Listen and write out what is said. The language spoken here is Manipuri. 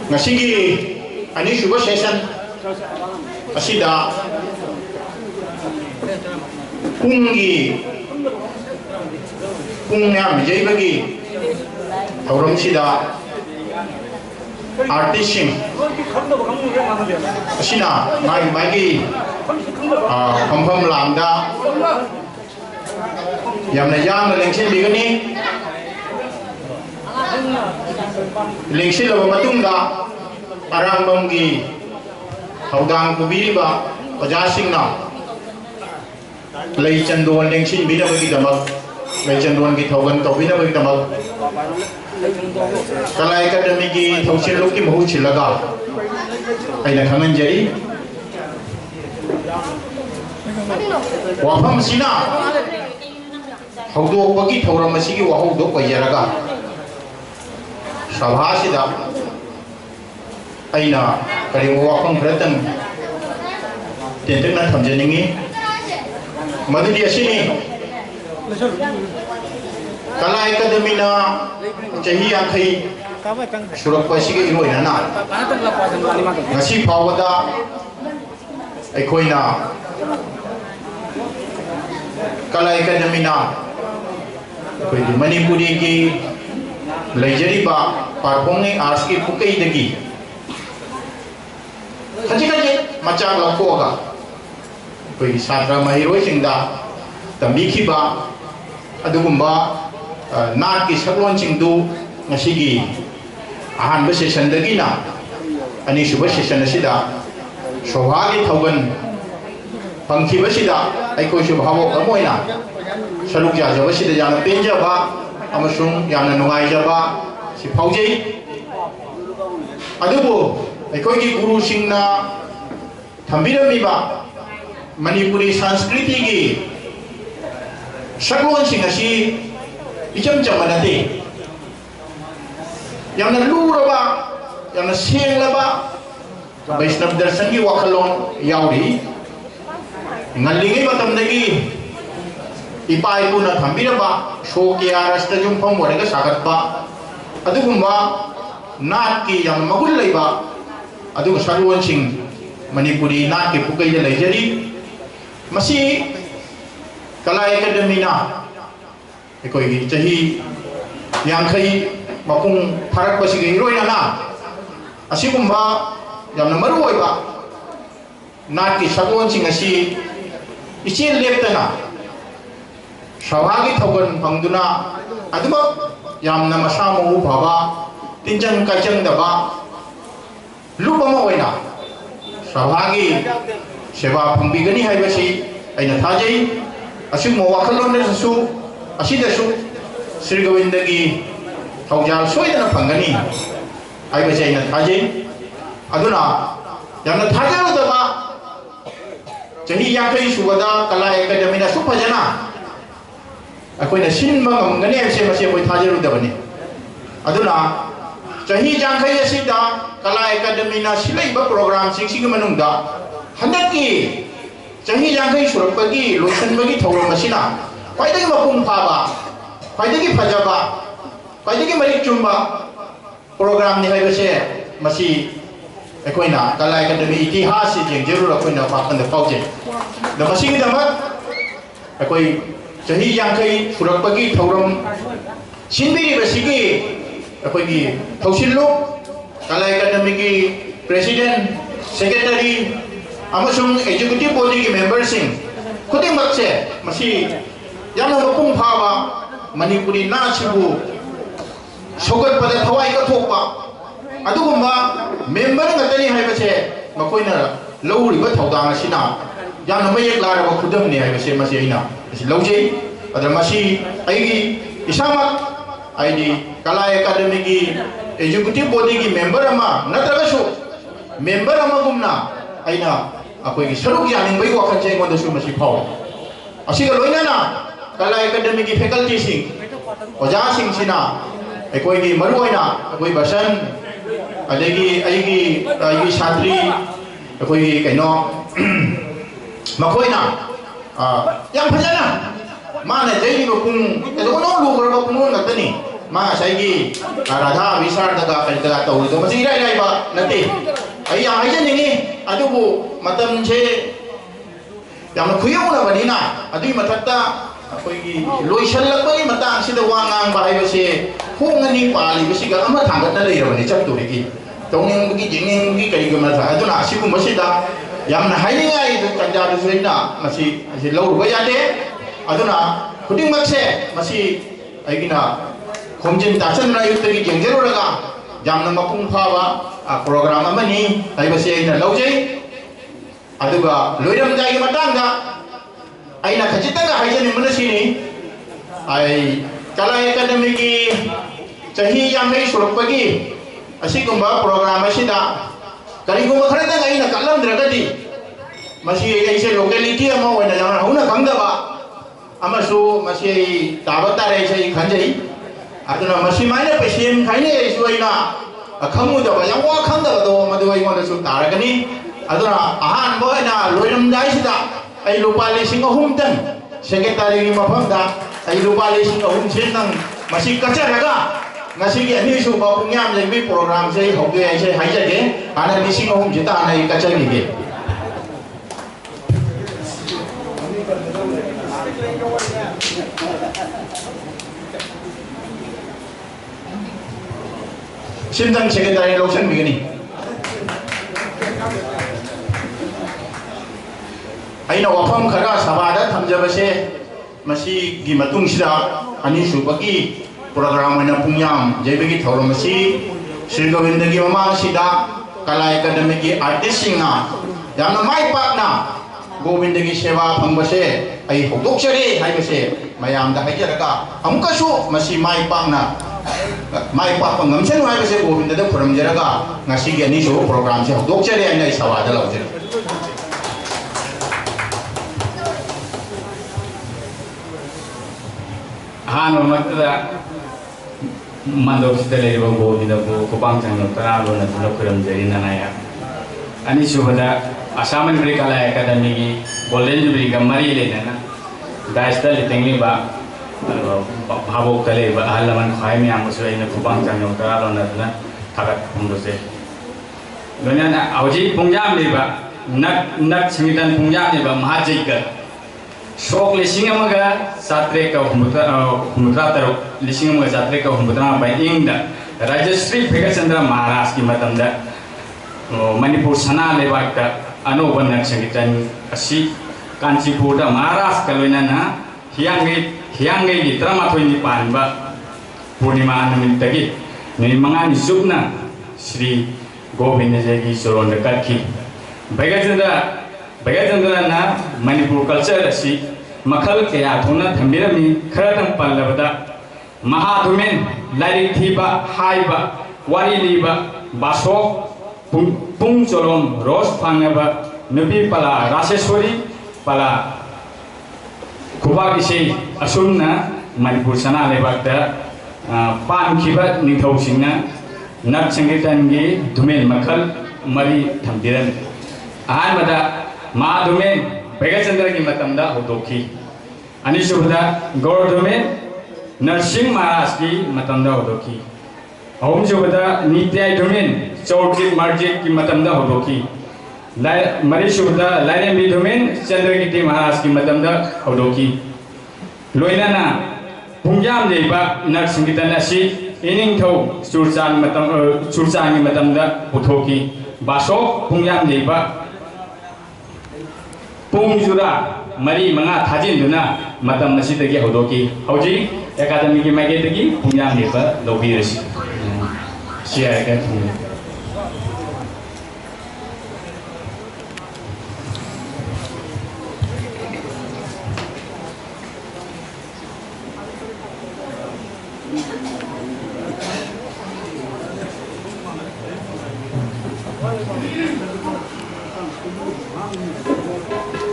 ngasi ani suba session asida pung yam jai bagi thauram sida artist sing asina mai phom lamda yamna yang lengsin bigani lengsin lo matungda arambamgi haudang kubiriba oja singna lei chandon lengsin bina bagi damak lei chandon ki thogan to bina bagi damak kala academy ki thausin lok ki mahu chilaga aina khangan jari wafam sina haudo bagi thauram asigi wahau do payaraga sabha sida aina kari wafam khratang tentak thamjaningi madudi asini kala academy na chahi akhai surak pasigi iroina na ngasi phawada aikoina kala academy na koi manipuri ki leijari ba parphongi arts ki pukai dagi haji machak lakoga koi satra mahiroi singda tambi khiba adugumba nat ki saklon singdu ngasigi ahan ba session dagi na ani suba session asida shobhagi thogan pangki basida aiko shu bhawo amoina saluk ya jaba sida yana penjaba amasung yana nungai jaba si phaujei adubu aiko gi guru singna thambirami ba manipuri sanskriti gi saklon sing asi icham chamanate yana luraba yana senglaba Vaishnav darshan ki wakhalon yauri ngallingi matamdagi ipai puna thambiraba shokya rasta jumpham warega sagatpa adugumba nat ki yang magul leiba adu sarwan sing manipuri nat ki pukai da leijari masi kala academy na ekoi gi chahi yangkhai mapung pharak pasigi hiroina na asigumba yamna maru oiba nat ki sarwan sing asi ichel leptana shawagi thogan pangduna aduma yamna masamu bhaba tinjan kachang daba lupama oina shawagi seva phangbigani haibasi aina thajai asimo wakhalon su asidasu Sri Govindagi thaujal soidana phangani haibasi aina thajai aduna yamna thajaru daba chahi yakai subada kala academy na su phajana akoina sinma ngamgani ase mase koi thajaru dabani aduna chahi jangkai asida kala academy na silaiba program sing manungda handaki chahi jangkai surapagi loisanbagi thauram asina kwaidagi mapung phaba kwaidagi phajaba kwaidagi marik chumba program ni haibase masi akoina kala academy itihas jeng jerur akoina pakan da pauje da masing damat akoi chahi yangkai surapagi thauram sinbiri basigi akoi gi thausillo kala academy gi president secretary amasung executive body gi member sing khuding makse masi yamna mapung phaba manipuri na sibu sogat pada thawai ka thokpa adugumba member ngatani haibase makoina lawriba thaudang asina yamna mayek laraba khudam ni haibase masi aina laujei adra masi aigi isama aidi kala academy gi executive body gi member ama natragasu member ama gumna aina akoi gi saruk yaning bai wakhan chei ngonda su masi phau asiga loina na kala academy gi faculty sing oja sing sina akoi gi maruoina akoi basan adegi aigi satri akoi gi kaino makoina yang phajana mana jai ni pung edo no lu gor pung ngatani मा साइगी राधा विशार दगा कलगा तौर मसी इराई इराई बा नते आई हाइजनिंगी अदुबु मतम छे यामना खुयौना बनिना अदुई मथक्ता अखोइगी लोइसल्लकबगी मतांग सिदा वांगांग बाहाइबसे होंगनी पालिबसिगा अमा थांगतना लेरबनि चक्तुरिगी तौनिंगबगी जिंगिंगबगी करिगमा था अदुना सिगुमसिदा यामना हाइनिंगाई तंजादुसैना मसी असी लौरुबा यादे अदुना खुदिंगमक्से मसी आइगिना खोमजिन ताचनना युक्तगी जेंजेरोरगा यामना मपुंग फाबा प्रोग्राम अमनी हाइबसे आइना लौजै अदुगा लोइरमजाइगी मतांगा आइना खचितंगा हाइजनिंगबना सिनी आई कला एकेडमी की चाही यामई सुरपगी असिगुंबा प्रोग्राम असिदा करिगुंबा खरदंग आइना कलमद्रगदी मसी ऐसे लोकेलिटी अमा ओइना यामना हौना खंगदबा अमसु मसी ताबतारे से खंजई अदुना मसी माइना पेशेन खाइने ऐसु आइना खंगुदबा याम वा खंगदबदो मदु आइगोंदा सु तारगनी अदुना अहान बोइना लोइरमजाइसिदा आई लुपा लिसिंग अहुमतन सेक्रेटरी की मफमदा आई लुपा लिसिंग अहुम सेनंग मसी कचरगा ngasi अनिसु बापुंयाम जेबी प्रोग्राम से होगे ऐसे हाइजगे आना लिसिंग अहुम जिता आना कचरगे सिमदंग सेक्रेटरी लोशन बिगनी अइना वफम खरा सभादा थमजबसे मसी गी मतुंगसिदा अनिसुबगी प्रोग्राम अइना पुंयाम जेबगी थौरमसी श्री गोविंदगी ममांगसिदा कला एकेडमी की आर्टिस्ट सिंगना यामना माइ पाकना गोविंदगी सेवा फंगबसे आई होदोक्चरे हाइबसे मयामदा हाइजरगा अमुकसु मसी माइ पाकना माइ पाक ngमसेनु हाइबसे गोविंददा खुरमजरगा ngasiगी अनिसु प्रोग्राम से होदोक्चरे अइना सभादा लौजरे हानो मतदा मंदोक सिदा लेरिबा गोविंदा को कोपांग चांग तरालो नतुला खुरम जरी ननाया अनि सुबदा आसामन ब्रिकाला एकेडमी की गोल्डन जुबली का मरी लेना दाइस्ता लिटेंगली बा भावो तले बा हलमन खाय में आमसु इन कोपांग चांग तरालो नतुला थागत पुंगसे लोना आवजी पुंजाम लेबा नक संगीतन पुंजाम लेबा महाजिक शोक लिसिंग अमगा सात्रे का हुमुद्रा तरुक लिसिंग अमगा सात्रे का हुमुद्रा बाय इंगदा राजश्री भेगचंद्र महाराज की मतमदा मणिपुर सना लेबाक अनोबन संगीतन असि कांचीपुर महाराज का लोइना हियांगे की त्रमाथोइनि पानबा पूर्णिमा नमितगी निमंगानि सुबना श्री गोविंद जयगी सोरोन कथि भेगचंद्र ना मणिपुर कल्चर असी मखल कया थोना थंबिरमी खरतम पल्लबदा महाधुमेन लाइरिक थीबा हाइबा वारी लीबा बासो पुंग चोलोम रोज फांगबा नबी पला रासेश्वरी पला खुबा किसे असुमना मणिपुर सना लेबाकदा पानखिबा निथौसिंगना नक संगीतनगी धुमेन मखल मरी थंबिरन अहानबदा महाधुमेन भेगचंद्र की मतमदा होदोखी अनिसुबदा गौरधुमेन नरसिंह महाराज की मतमदा होदोखी अहुमसुबदा नित्याय धुमेन चौधरी मर्जित की मतमदा होदोखी मरीसुबदा लाइरेंबी धुमेन चंद्रगिरी महाराज की मतमदा होदोखी लोइनाना पुंजाम लेबा नर संगीतन असि इनिंगथौ चुरचांगी मतमदा पुथोखी बासो पुंजाम लेबा पुंजुरा मरी मंगा थाजिन्दुना मतम नसिदगी होदोकी हौजी एकाडेमी की माइकेदगी पुंजाम लेबा लौबिरसि सिया का Thank you.